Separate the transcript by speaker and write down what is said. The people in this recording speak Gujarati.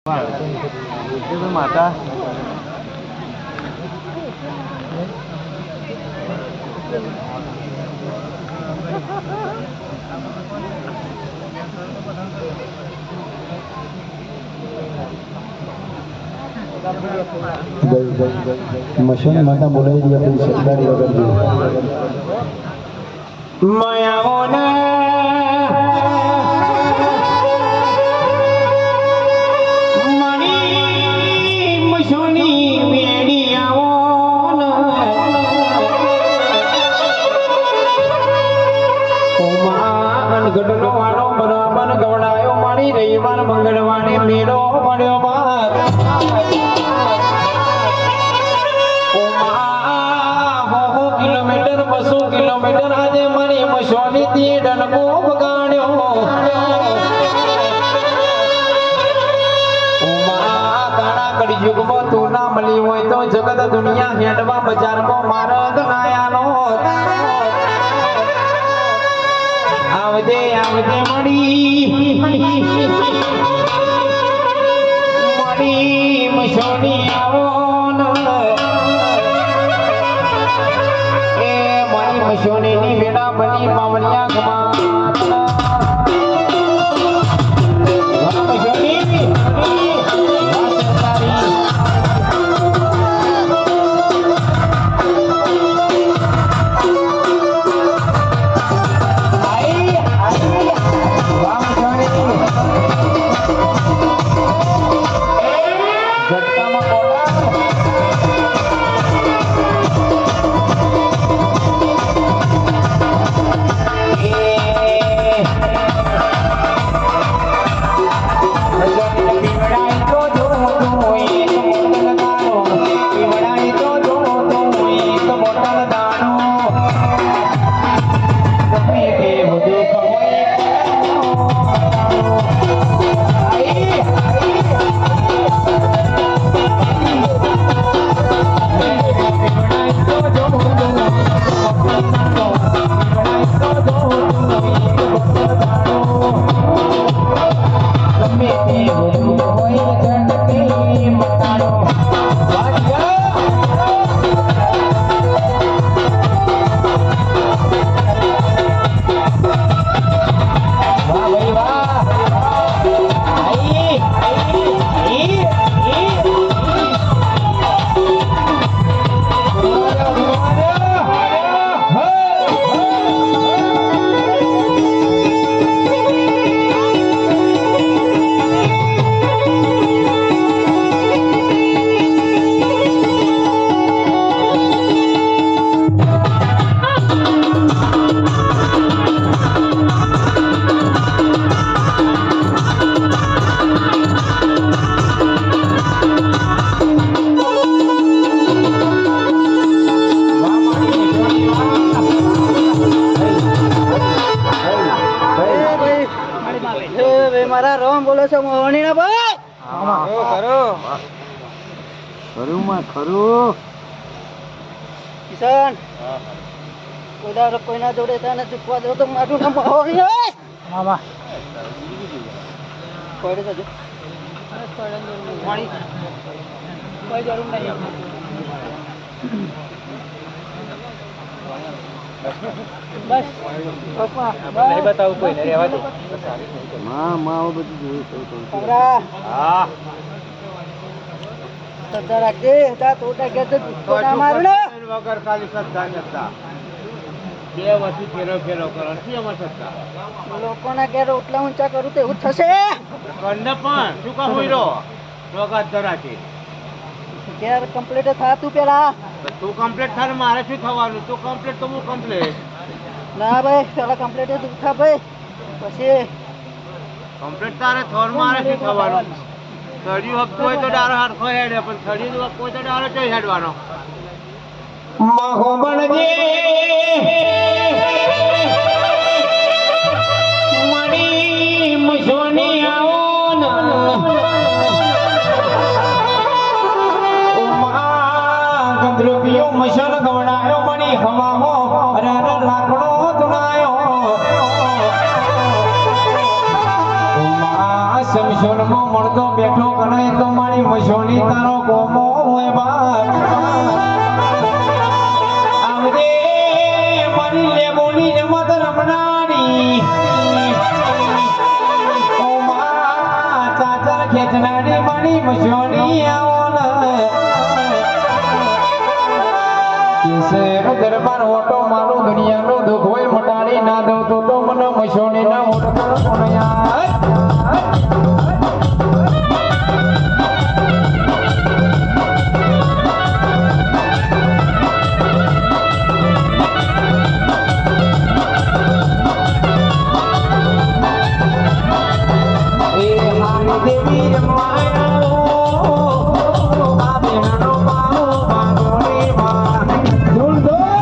Speaker 1: માતા
Speaker 2: મશોની માતા બોલાવી દે આપણી સરદારી વગર
Speaker 3: મંગળવારે મેળો પડ્યો કિલોમીટર 200 કિલોમીટર આજે મારી મશોની થી ડનકો બગાડ્યો કાળા કળિયુગમાં તું ના મળી હોય તો જગત દુનિયા હેડવા બજારમાં મારદ નાયાનો આવજે આવજે મળી મશોની આવો એ મારી મશોની ની વેડા બની પાવણિયા ખમા
Speaker 1: મારા રોમ બોલો છો મોહણી ના ભાઈ ખરું કિશન કોઈના જોડે તને ચૂકવા દો તો મારું નામ મોહણી મામા કોઈ જજો પાણી કોઈ જરૂર નહીં બસ નહીં બતાવું કોઈ ને રહેવા દો માં બધું જોયું હા સદ્ધા રાખજે તા તોટા કે તો ના મારું ને વગર ખાલી સદ્ધા નતા બે વસ્તુ ફેરો કરો શું અમાર સદ્ધા લોકોના ઘેર ઓટલા ઊંચા કરું તો એવું થશે કંડ પણ શું કહું હીરો વગર ધરાતી ઘેર કમ્પ્લીટ થા તું પેલા તું કમ્પ્લીટ થા મારે શું થવાનું તું કમ્પ્લીટ તો હું કમ્પ્લીટ ના ભાઈ પેલા કમ્પ્લીટ જ થા ભાઈ પછી કમ્પ્લીટ તારે થોર મારે શું થવાનું થડિયું હપ્તો હોય તો ડારો હાડખો હેડે પણ થડિયું હપ્તો હોય તો ડારો ચોઈ હેડવાનો મહો બણજે મણી મશોની આવો ગંદરૂપિયો મશન ગવડાયો મણી હમાહો અરે લાકડો ધુણાયો સમશોનમાં
Speaker 3: મળતો બેઠો ગણાય તો મારી મશોની તારો કોમો હોય બાપ આવજે મારી લેબોની જમત રમનારી ઓ માં ચાચર ખેંચનારી મારી મશોની આવો ને કેસર દરબાર ઓટો મારો દુનિયાનો દુઃખ હોય મટાડી ના દઉં તો મને મશોની ના મોટો કોણ યાર